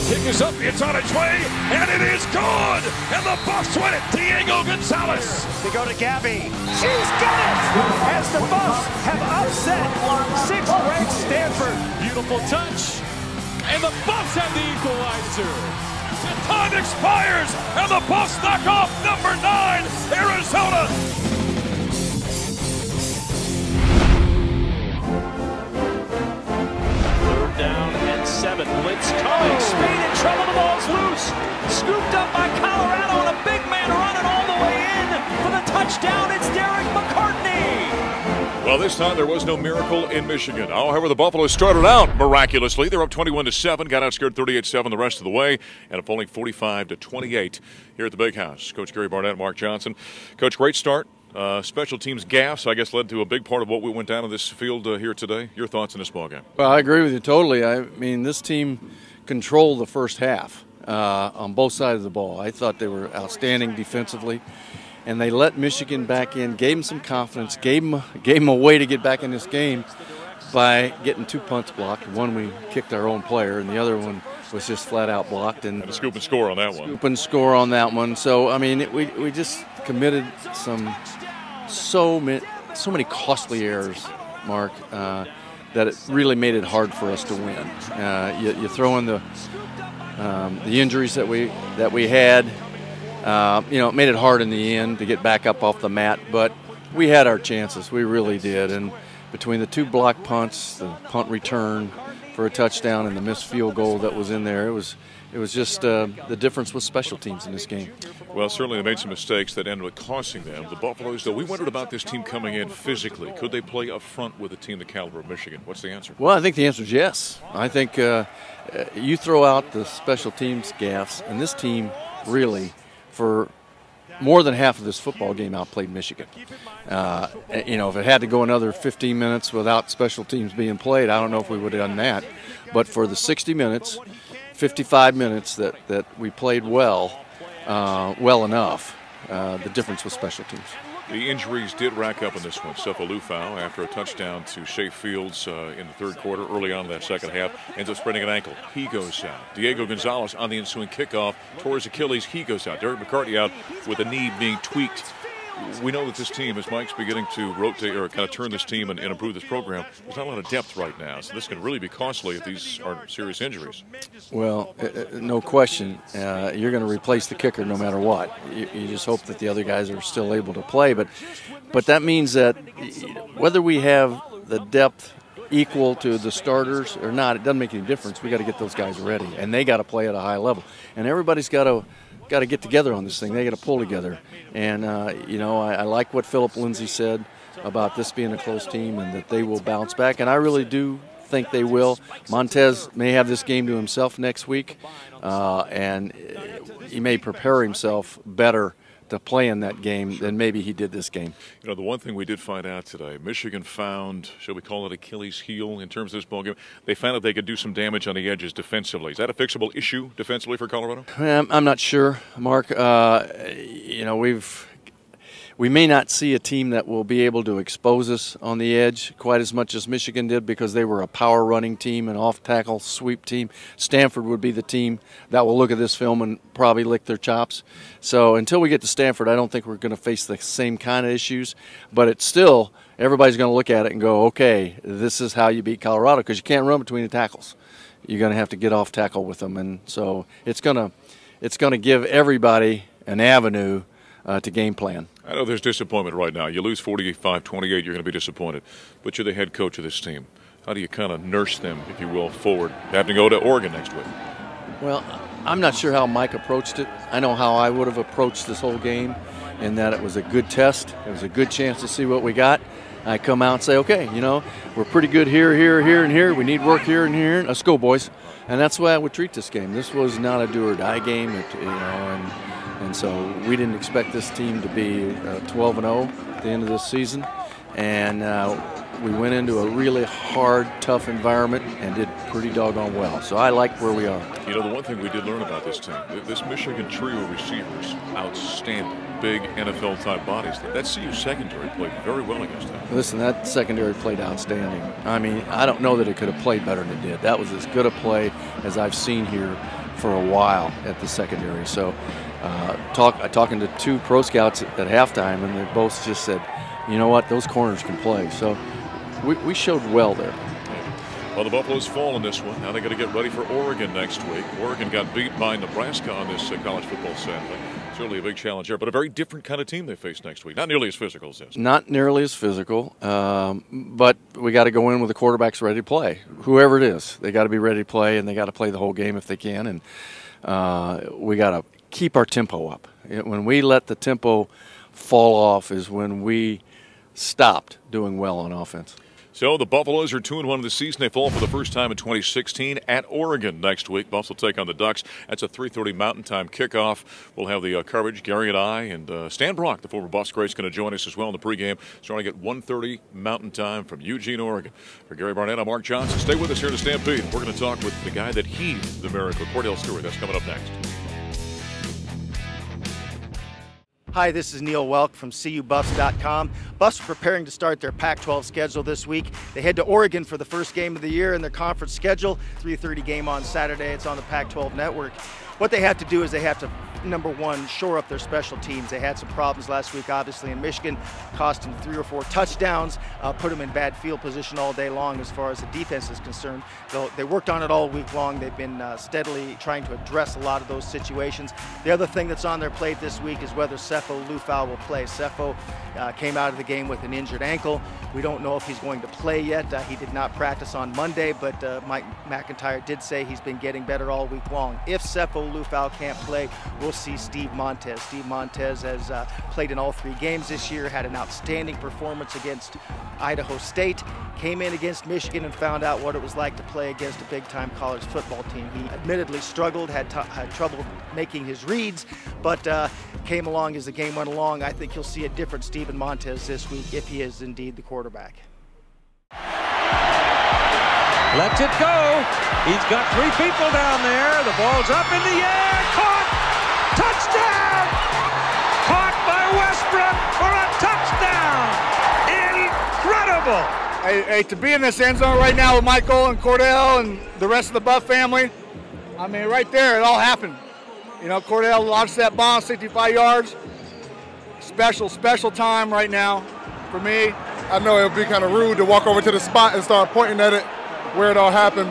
Kick is up, it's on its way, and it is good! And the Buffs win it! Diego Gonzalez! They go to Gabby. She's got it! As the Buffs have upset 6th-ranked Stanford. Beautiful touch, and the Buffs have the equalizer. Time expires, and the Buffs knock off number 9, Arizona! Down and 7. Blitz coming. Speed in trouble. The ball's loose. Scooped up by Colorado, and a big man running all the way in for the touchdown. It's Derek McCartney. Well, this time there was no miracle in Michigan. However, the Buffaloes started out miraculously. They're up 21-7, got outscored 38-7 the rest of the way, and up only 45-28 here at the Big House. Coach Gary Barnett, Mark Johnson. Coach, great start. Special teams gaffes, I guess, led to a big part of what we went down on this field here today. Your thoughts on this ballgame? Well, I agree with you totally. I mean, this team controlled the first half on both sides of the ball. I thought they were outstanding defensively, and they let Michigan back in, gave them some confidence, gave them a way to get back in this game by getting 2 punts blocked. One we kicked our own player, and the other one was just flat out blocked. And a scoop and score on that one. Scoop and score on that one. So, I mean, we just committed so many costly errors, Mark, that it really made it hard for us to win. You throw in the injuries that we had. It made it hard in the end to get back up off the mat, but we had our chances. We really did. And between the 2 block punts, the punt return for a touchdown, and the missed field goal that was in there, it was just the difference with special teams in this game. Well, certainly they made some mistakes that ended up costing them. The Buffaloes, though, we wondered about this team coming in physically. Could they play up front with a team the caliber of Michigan? What's the answer? Well, I think the answer is yes. I think you throw out the special teams gaffes, and this team really, for more than half of this football game, outplayed Michigan. If it had to go another 15 minutes without special teams being played, I don't know if we would have done that. But for the 60 minutes, 55 minutes that we played well enough, the difference was special teams. The injuries did rack up in this one. Sefo Lufau, after a touchdown to Shea Fields in the third quarter, early on in that second half, ends up spraining an ankle. He goes out. Diego Gonzalez on the ensuing kickoff tore his Achilles. He goes out. Derek McCartney out with a knee being tweaked. We know that this team, as Mike's beginning to rotate or kind of turn this team and improve this program, there's not a lot of depth right now. So this can really be costly if these are serious injuries. Well, no question. You're going to replace the kicker no matter what. You just hope that the other guys are still able to play. But that means that whether we have the depth equal to the starters or not, it doesn't make any difference. We got to get those guys ready, and they got to play at a high level. And everybody's got to get together on this thing. They got to pull together. And, I like what Philip Lindsay said about this being a close team and that they will bounce back. And I really do think they will. Montez may have this game to himself next week, and he may prepare himself better to play in that game than maybe he did this game. The one thing we did find out today, Michigan found, shall we call it Achilles heel in terms of this ballgame? They found that they could do some damage on the edges defensively. Is that a fixable issue defensively for Colorado? I'm not sure, Mark. We may not see a team that will be able to expose us on the edge quite as much as Michigan did because they were a power running team, an off-tackle sweep team. Stanford would be the team that will look at this film and probably lick their chops. So until we get to Stanford, I don't think we're going to face the same kind of issues. But it's still, everybody's going to look at it and go, okay, this is how you beat Colorado because you can't run between the tackles. You're going to have to get off tackle with them. And so it's going to give everybody an avenue to game plan. I know there's disappointment right now. You lose 45-28, you're going to be disappointed. But you're the head coach of this team. How do you kind of nurse them, if you will, forward? Having to go to Oregon next week. Well, I'm not sure how Mike approached it. I know how I would have approached this whole game, in that it was a good test. It was a good chance to see what we got. I come out and say, okay, we're pretty good here, here, here, and here. We need work here and here. Let's go, boys. And that's the way I would treat this game. This was not a do-or-die game, and so we didn't expect this team to be 12-0 at the end of this season. And we went into a really hard, tough environment and did pretty doggone well. So I like where we are. The one thing we did learn about this team, this Michigan trio of receivers, outstanding, big NFL-type bodies. That CU secondary played very well against them. Listen, that secondary played outstanding. I mean, I don't know that it could have played better than it did. That was as good a play as I've seen here for a while at the secondary. So talking to 2 pro scouts at halftime, and they both just said, you know what, those corners can play. So we showed well there. Well, the Buffaloes fall in this one. Now they got to get ready for Oregon next week. Oregon got beat by Nebraska on this college football Saturday. Certainly a big challenge there, but a very different kind of team they face next week. Not nearly as physical as this. Not nearly as physical, but we got to go in with the quarterbacks ready to play. Whoever it is, they got to be ready to play, and they got to play the whole game if they can. And we got to keep our tempo up. When we let the tempo fall off is when we stopped doing well on offense. So the Buffaloes are 2-1 in the season. They fall for the first time in 2016 at Oregon next week. Buffs will take on the Ducks. That's a 3:30 Mountain Time kickoff. We'll have the coverage. Gary and I and Stan Brock, the former Buffs great, is going to join us as well in the pregame. Starting at 1:30 Mountain Time from Eugene, Oregon. For Gary Barnett, I'm Mark Johnson. Stay with us here to Stampede. We're going to talk with the guy that heaved the miracle, Cordell Stewart. That's coming up next. Hi, this is Neil Welk from CUBuffs.com. Buffs are preparing to start their Pac-12 schedule this week. They head to Oregon for the first game of the year in their conference schedule. 3:30 game on Saturday. It's on the Pac-12 network. What they have to do is they have to, number one, shore up their special teams. They had some problems last week, obviously, in Michigan, cost them 3 or 4 touchdowns, put them in bad field position all day long as far as the defense is concerned. They worked on it all week long. They've been steadily trying to address a lot of those situations. The other thing that's on their plate this week is whether Sefo Liufau will play. Sefo came out of the game with an injured ankle. We don't know if he's going to play yet. He did not practice on Monday, but Mike McIntyre did say he's been getting better all week long. If Sefo Liufau can't play, we'll see Steve Montez. Steve Montez has played in all 3 games this year, had an outstanding performance against Idaho State, came in against Michigan and found out what it was like to play against a big-time college football team. He admittedly struggled, had trouble making his reads, but came along as the game went along. I think you'll see a different Steven Montez this week if he is indeed the quarterback. Lets it go. He's got 3 people down there. The ball's up in the air. Caught. Touchdown. Caught by Westbrook for a touchdown. Incredible. Hey, to be in this end zone right now with Michael and Cordell and the rest of the Buff family, I mean, right there, it all happened. You know, Cordell launched that bomb 65 yards. Special time right now for me. I know it would be kind of rude to walk over to the spot and start pointing at it where it all happened.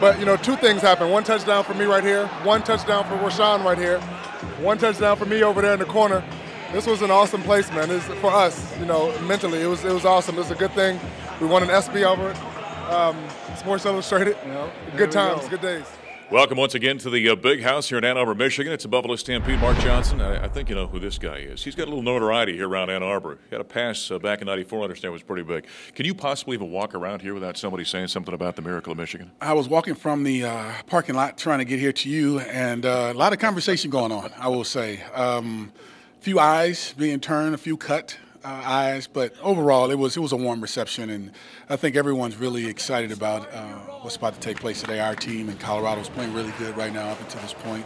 But, you know, 2 things happened. 1 touchdown for me right here, 1 touchdown for Rashawn right here, 1 touchdown for me over there in the corner. This was an awesome place, man. It's, for us, you know, mentally, it was awesome. It was a good thing. We won an SB over it. Sports Illustrated. You know, good times, good days. Welcome once again to the Big House here in Ann Arbor, Michigan. It's a Buffalo Stampede. Mark Johnson, I think you know who this guy is. He's got a little notoriety here around Ann Arbor. He had a pass back in '94, I understand, was pretty big. Can you possibly even walk around here without somebody saying something about the miracle of Michigan? I was walking from the parking lot trying to get here to you, and a lot of conversation going on, I will say. A few eyes being turned, a few cut eyes, but overall it was a warm reception, and I think everyone's really excited about what's about to take place today. Our team in Colorado is playing really good right now up until this point,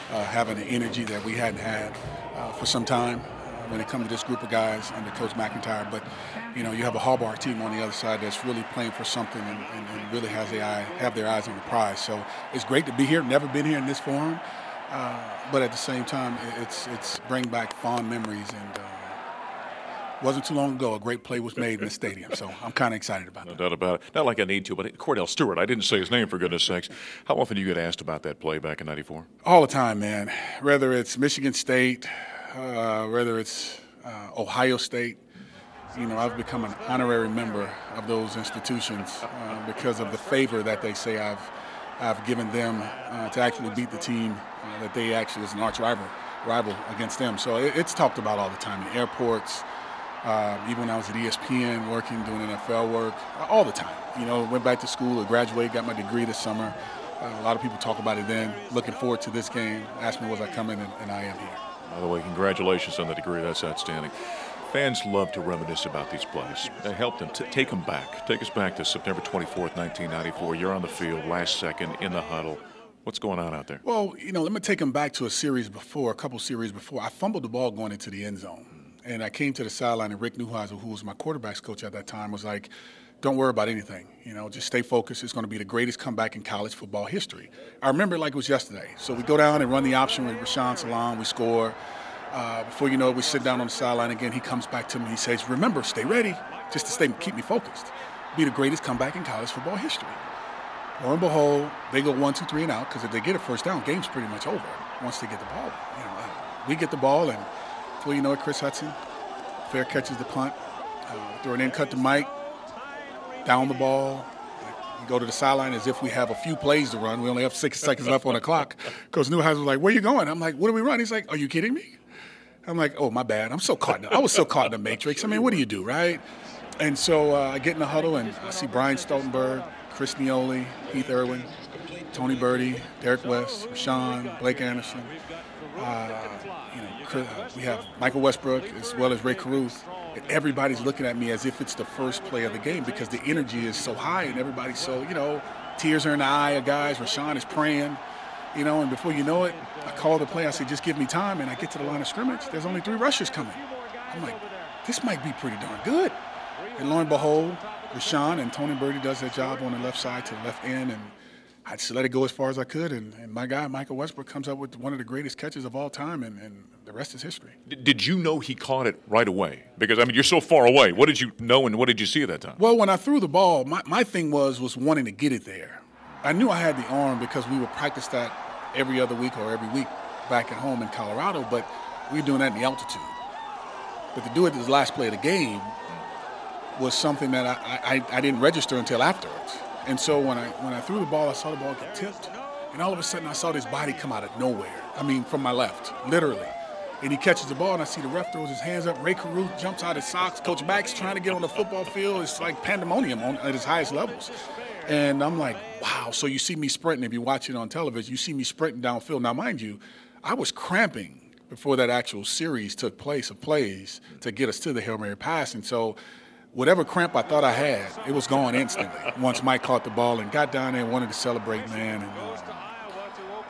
having an energy that we hadn't had for some time when it comes to this group of guys under Coach McIntyre. But you know, you have a Harbaugh team on the other side that's really playing for something and really have their eyes on the prize. So it's great to be here. Never been here in this forum, but at the same time, it's bringing back fond memories. And wasn't too long ago, a great play was made in the stadium, so I'm kind of excited about that. No doubt about it. Not like I need to, but Cordell Stewart, I didn't say his name for goodness sakes. How often do you get asked about that play back in '94? All the time, man. Whether it's Michigan State, whether it's Ohio State, you know, I've become an honorary member of those institutions because of the favor that they say I've given them to actually beat the team that they actually is an arch rival against them. So it's talked about all the time in airports. Even when I was at ESPN working, doing NFL work, all the time. You know, went back to school, graduated, got my degree this summer. A lot of people talk about it then. Looking forward to this game. Asked me was I coming, and I am here. By the way, congratulations on the degree. That's outstanding. Fans love to reminisce about these plays. Help them. Take them back. Take us back to September 24th, 1994. You're on the field, last second, in the huddle. What's going on out there? Well, you know, let me take them back to a couple series before. I fumbled the ball going into the end zone. And I came to the sideline, and Rick Neuhauser, who was my quarterback's coach at that time, was like, don't worry about anything. You know, just stay focused. It's going to be the greatest comeback in college football history. I remember it like it was yesterday. So we go down and run the option with Rashawn Salaam. We score. Before you know it, we sit down on the sideline again. He comes back to me. He says, remember, stay ready, just to keep me focused. Be the greatest comeback in college football history. Lo and behold, they go 1, 2, 3 and out, because if they get a first down, game's pretty much over once they get the ball. You know, we get the ball, and before you know it, Chris Hudson fair catches the punt, throw it in, cut to Mike, down the ball. We go to the sideline as if we have a few plays to run. We only have 6 seconds left on the clock. Coach Newhouse was like, where you going? I'm like, what do we run? He's like, are you kidding me? I'm like, oh, my bad. I was so caught in the matrix. I mean, what do you do, right? And so I get in the huddle, and I see Brian Stoltenberg, Chris Neoli, Heath Irwin, Tony Birdie, Derek West, Rashawn, Blake Anderson. We have Michael Westbrook as well as Ray Caruth. And everybody's looking at me as if it's the first play of the game because the energy is so high and everybody's so, tears are in the eye of guys. Rashawn is praying, and before you know it, I call the play. I say, just give me time, and I get to the line of scrimmage. There's only 3 rushers coming. I'm like, this might be pretty darn good. And lo and behold, Rashawn and Tony Birdie does their job on the left side to the left end, and I just let it go as far as I could, and my guy, Michael Westbrook, comes up with one of the greatest catches of all time, and the rest is history. Did you know he caught it right away? Because, I mean, you're so far away. What did you know and what did you see at that time? Well, when I threw the ball, my thing was wanting to get it there. I knew I had the arm because we would practice that every other week or every week back at home in Colorado, but we were doing that in the altitude. But to do it this last play of the game was something that I didn't register until afterwards. And so when I threw the ball, I saw the ball get tipped, and all of a sudden I saw this body come out of nowhere. I mean, from my left, literally. And he catches the ball, and I see the ref throws his hands up. Ray Caruth jumps out of socks. Coach Mack's trying to get on the football field. It's like pandemonium at his highest levels. And I'm like, wow. So you see me sprinting. If you watch it on television, you see me sprinting downfield. Now, mind you, I was cramping before that actual series took place of plays to get us to the Hail Mary pass. And so whatever cramp I thought I had, it was gone instantly once Mike caught the ball and got down there and wanted to celebrate, man. And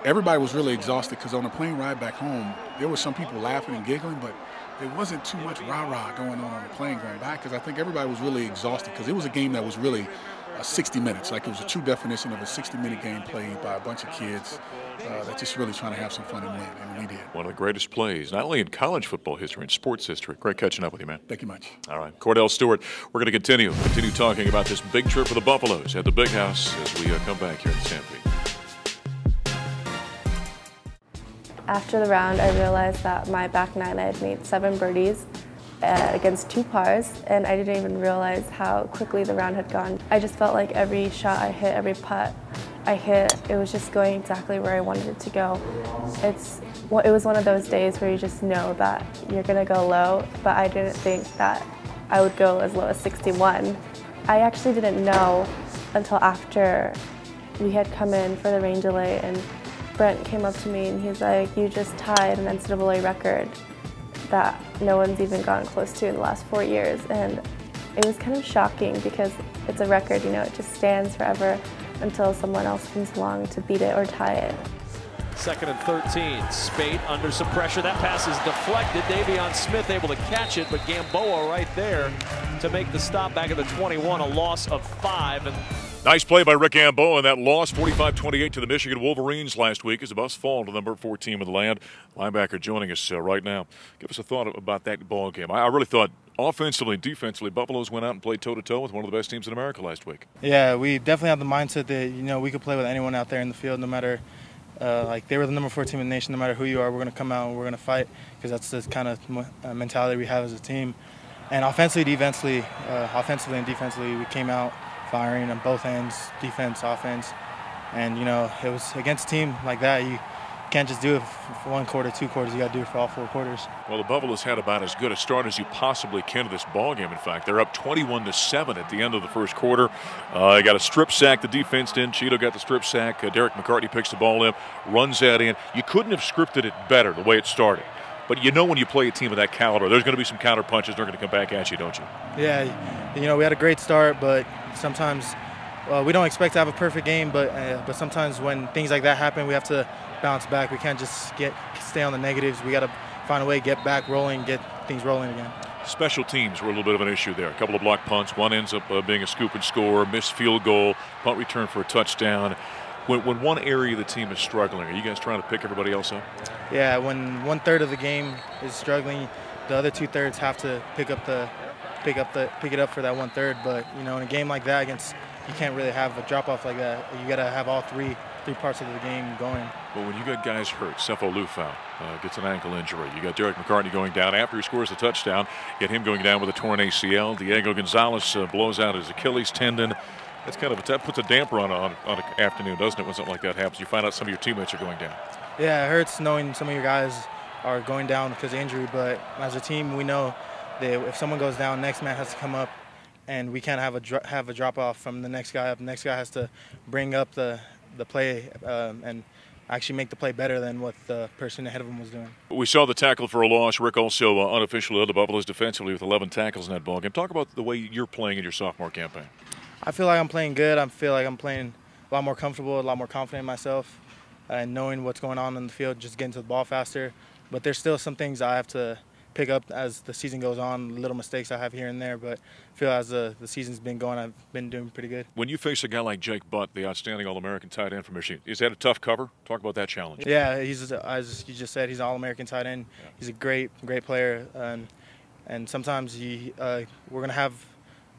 everybody was really exhausted because on the plane ride back home, there were some people laughing and giggling, but there wasn't too much rah-rah going on the plane going back because I think everybody was really exhausted because it was a game that was really 60 minutes. Like, it was a true definition of a 60-minute game played by a bunch of kids that just really trying to have some fun and win, and we did. One of the greatest plays, not only in college football history, in sports history. Great catching up with you, man. Thank you much. All right, Cordell Stewart, we're going to continue talking about this big trip for the Buffaloes at the Big House as we come back here in Stampede. After the round, I realized that my back nine, I had made 7 birdies against 2 pars, and I didn't even realize how quickly the round had gone. I just felt like every shot I hit, every putt I hit, it was just going exactly where I wanted it to go. It was one of those days where you just know that you're going to go low, but I didn't think that I would go as low as 61. I actually didn't know until after we had come in for the rain delay, and Brent came up to me and he's like, you just tied an NCAA record that no one's even gotten close to in the last 4 years. And it was kind of shocking because it's a record, it just stands forever until someone else comes along to beat it or tie it. 2nd and 13, Spate under some pressure. That pass is deflected. Davion Smith able to catch it, but Gamboa right there to make the stop back at the 21, a loss of 5. And nice play by Rick Gamboa, and that loss 45-28 to the Michigan Wolverines last week as the Buffs fall to the number 4 team in the land. Linebacker joining us right now. Give us a thought about that ball game. I really thought offensively and defensively, Buffaloes went out and played toe-to-toe with one of the best teams in America last week. Yeah, we definitely have the mindset that, we could play with anyone out there in the field, no matter, they were the number 4 team in the nation. No matter who you are, we're going to come out and we're going to fight because that's the kind of mentality we have as a team. And offensively and defensively, we came out firing on both ends, defense, offense. And, it was against a team like that, you can't just do it for 1 quarter, 2 quarters. You got to do it for all 4 quarters. Well, the Buffaloes had about as good a start as you possibly can to this ball game. In fact, they're up 21-7 at the end of the first quarter. They got a strip sack. The defense did. Cheeto got the strip sack. Derek McCartney picks the ball in, runs that in. You couldn't have scripted it better the way it started. But when you play a team of that caliber, there's going to be some counter punches. They're going to come back at you, don't you? Yeah, we had a great start, but sometimes we don't expect to have a perfect game. But sometimes when things like that happen, we have to bounce back. We can't just stay on the negatives. We got to find a way, get back rolling, get things rolling again. Special teams were a little bit of an issue there. A couple of block punts. One ends up being a scoop and score, missed field goal, punt return for a touchdown. When one area of the team is struggling, are you guys trying to pick everybody else up? Yeah, when 1/3 of the game is struggling, the other 2/3 have to pick it up for that 1/3. But in a game like that, you can't really have a drop off like that. You got to have all three parts of the game going. But when you got guys hurt, Cepho Lufau gets an ankle injury. You got Derek McCartney going down after he scores the touchdown. Get him going down with a torn ACL. Diego Gonzalez blows out his Achilles tendon. That's that puts a damper on an afternoon, doesn't it, when something like that happens? You find out some of your teammates are going down. Yeah, it hurts knowing some of your guys are going down because of injury. But as a team, we know that if someone goes down, next man has to come up, and we can't have a drop off from the next guy up. The next guy has to bring up the play and actually make the play better than what the person ahead of him was doing. We saw the tackle for a loss. Rick also unofficially led the Buffaloes defensively with 11 tackles in that ballgame. Talk about the way you're playing in your sophomore campaign. I feel like I'm playing good. I feel like I'm playing a lot more comfortable, a lot more confident in myself, and knowing what's going on in the field, just getting to the ball faster. But there's still some things I have to pick up as the season goes on, little mistakes I have here and there, but I feel as the season's been going, I've been doing pretty good. When you face a guy like Jake Butt, the outstanding All-American tight end from Michigan, is that a tough cover? Talk about that challenge. Yeah, as you just said, he's an All-American tight end. Yeah. He's a great player, and sometimes we're going to have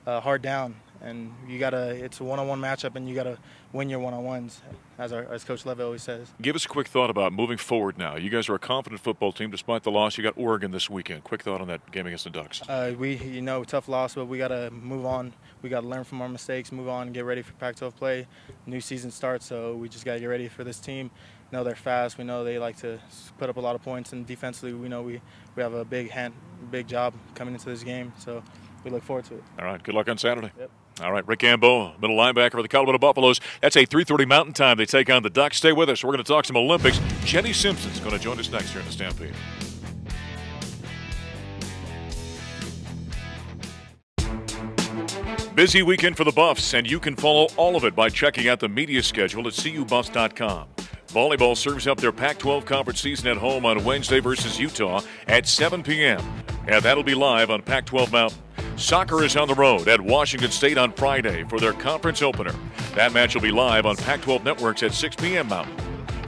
a hard down, and it's a one-on-one matchup, and you gotta win your one-on-ones, as Coach Levy always says. Give us a quick thought about moving forward now. You guys are a confident football team despite the loss. You got Oregon this weekend. Quick thought on that game against the Ducks. Tough loss, but we gotta move on. We gotta learn from our mistakes, move on, and get ready for Pac-12 play. New season starts, so we just gotta get ready for this team. We know they're fast. We know they like to put up a lot of points, and defensively, we know we have a big job coming into this game. So we look forward to it. All right. Good luck on Saturday. Yep. All right, Rick Campbell, middle linebacker for the Colorado Buffaloes. That's a 3:30 Mountain Time. They take on the Ducks. Stay with us. We're going to talk some Olympics. Jenny Simpson's going to join us next here in the Stampede. Busy weekend for the Buffs, and you can follow all of it by checking out the media schedule at cubuffs.com. Volleyball serves up their Pac-12 conference season at home on Wednesday versus Utah at 7 p.m. And that'll be live on Pac-12 Mountain. Soccer is on the road at Washington State on Friday for their conference opener. That match will be live on Pac-12 Networks at 6 p.m. Mountain.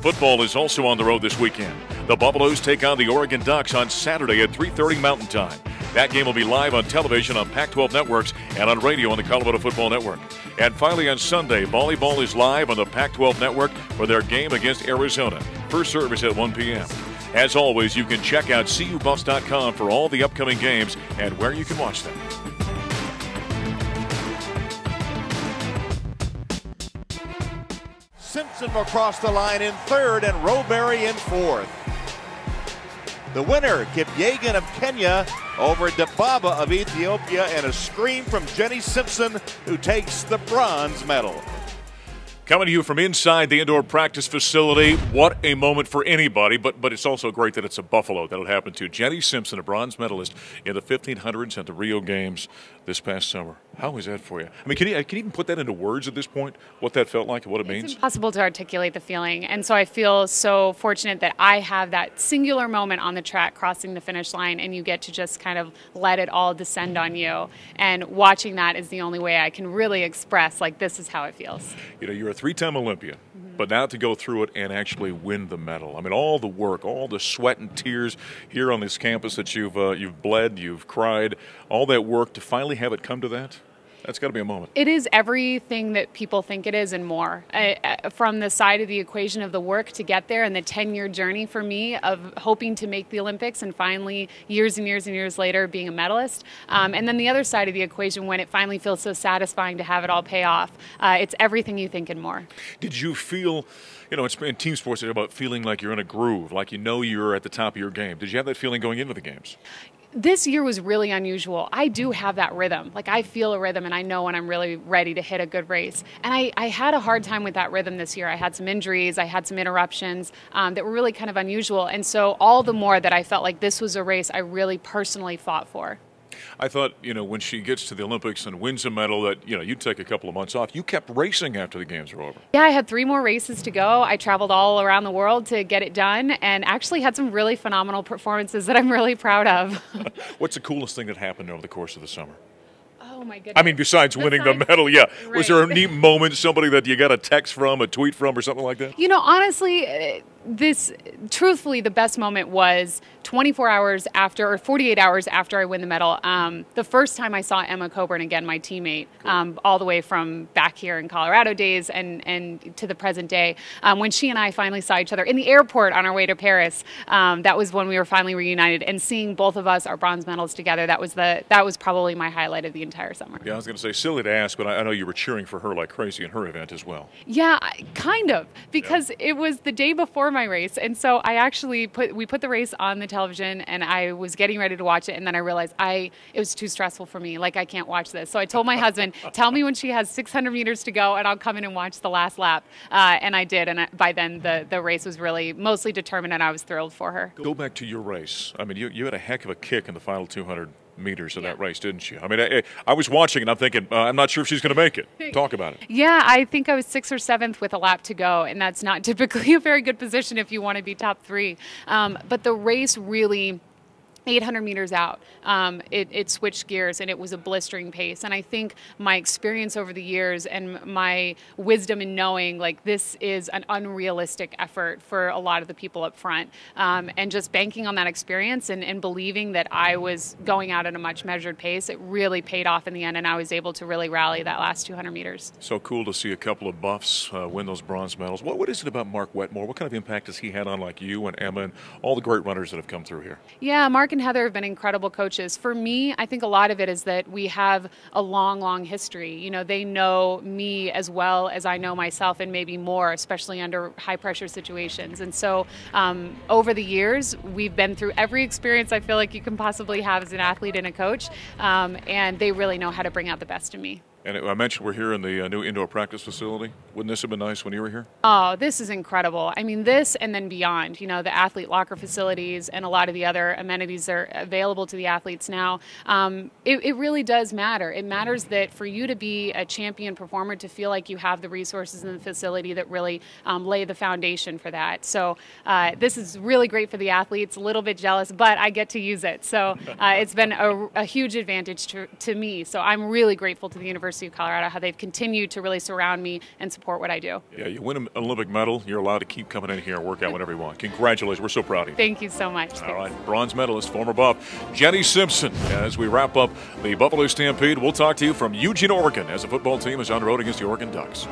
Football is also on the road this weekend. The Buffaloes take on the Oregon Ducks on Saturday at 3:30 Mountain Time. That game will be live on television on Pac-12 Networks and on radio on the Colorado Football Network. And finally on Sunday, volleyball is live on the Pac-12 Network for their game against Arizona. First service at 1 p.m. As always, you can check out cubuffs.com for all the upcoming games and where you can watch them. Simpson will cross the line in third and Roberry in fourth. The winner, Kipyegon of Kenya over Dababa of Ethiopia, and a scream from Jenny Simpson, who takes the bronze medal. Coming to you from inside the indoor practice facility, what a moment for anybody, but it's also great that it's a Buffalo that'll happen to. Jenny Simpson, a bronze medalist in the 1500s at the Rio Games this past summer. How is that for you? I mean, can you even put that into words at this point, what that felt like and what it means? It's impossible to articulate the feeling, and so I feel so fortunate that I have that singular moment on the track crossing the finish line, and you get to just kind of let it all descend on you, and watching that is the only way I can really express, like, this is how it feels. You know, you're a three-time Olympian, but now to go through it and actually win the medal. I mean, all the work, all the sweat and tears here on this campus that you've bled, you've cried, all that work to finally have it come to that. That's got to be a moment. It is everything that people think it is and more. From the side of the equation of the work to get there and the 10-year journey for me of hoping to make the Olympics and finally years and years and years later being a medalist. And then the other side of the equation when it finally feels so satisfying to have it all pay off. It's everything you think and more. Did you feel, you know, it's in team sports, it's about feeling like you're in a groove, like you know you're at the top of your game. Did you have that feeling going into the games? This year was really unusual. I do have that rhythm. Like, I feel a rhythm, and I know when I'm really ready to hit a good race. And I had a hard time with that rhythm this year. I had some injuries. I had some interruptions that were really kind of unusual. And so all the more that I felt like this was a race I really personally fought for. I thought, when she gets to the Olympics and wins a medal that, you'd take a couple of months off. You kept racing after the games were over. Yeah, I had 3 more races to go. I traveled all around the world to get it done and actually had some really phenomenal performances that I'm really proud of. What's the coolest thing that happened over the course of the summer? Oh, my goodness. I mean, besides winning the medal, yeah. Right. Was there a neat moment, somebody that you got a text from, a tweet from, or something like that? Honestly, truthfully, the best moment was 24 hours after, or 48 hours after I win the medal. The first time I saw Emma Coburn again, my teammate, all the way from back here in Colorado days and to the present day, when she and I finally saw each other in the airport on our way to Paris. That was when we were finally reunited, and seeing both of us, our bronze medals together, that was probably my highlight of the entire summer. Yeah, I was going to say, silly to ask, but I know you were cheering for her like crazy in her event as well. Yeah, kind of, because it was the day before my race, and so I actually put the race on the television, and I was getting ready to watch it, and then I realized it was too stressful for me. Like, I can't watch this. So I told my husband, tell me when she has 600 meters to go, and I'll come in and watch the last lap. And I did, and by then the race was really mostly determined, and I was thrilled for her. Go back to your race. I mean, you had a heck of a kick in the final 200 meters of that race, didn't you? I mean, I was watching and I'm thinking, I'm not sure if she's going to make it. Talk about it. Yeah, I think I was 6th or 7th with a lap to go, and that's not typically a very good position if you want to be top 3. But the race really, 800 meters out, it switched gears, and it was a blistering pace. And I think my experience over the years and my wisdom in knowing, like, this is an unrealistic effort for a lot of the people up front, and just banking on that experience and believing that I was going out at a much measured pace, it really paid off in the end, and I was able to really rally that last 200 meters. So cool to see a couple of Buffs win those bronze medals. What is it about Mark Wetmore? What kind of impact has he had on, like, you and Emma and all the great runners that have come through here? Yeah, Mark and Heather have been incredible coaches. For me, I think a lot of it is that we have a long, long history. They know me as well as I know myself, and maybe more, especially under high-pressure situations. And so over the years, we've been through every experience I feel like you can possibly have as an athlete and a coach, and they really know how to bring out the best in me. And I mentioned we're here in the new indoor practice facility. Wouldn't this have been nice when you were here? Oh, this is incredible. I mean, this and then beyond, the athlete locker facilities and a lot of the other amenities that are available to the athletes now. It really does matter. It matters that for you to be a champion performer, to feel like you have the resources in the facility that really lay the foundation for that. So this is really great for the athletes, a little bit jealous, but I get to use it. So it's been a huge advantage to me. So I'm really grateful to the University of Colorado, how they've continued to really surround me and support what I do. Yeah, you win an Olympic medal, you're allowed to keep coming in here and work out whenever you want. Congratulations. We're so proud of you. Thank you so much. All right, bronze medalist, former Buff, Jenny Simpson. As we wrap up the Buffalo Stampede, we'll talk to you from Eugene, Oregon, as the football team is on the road against the Oregon Ducks.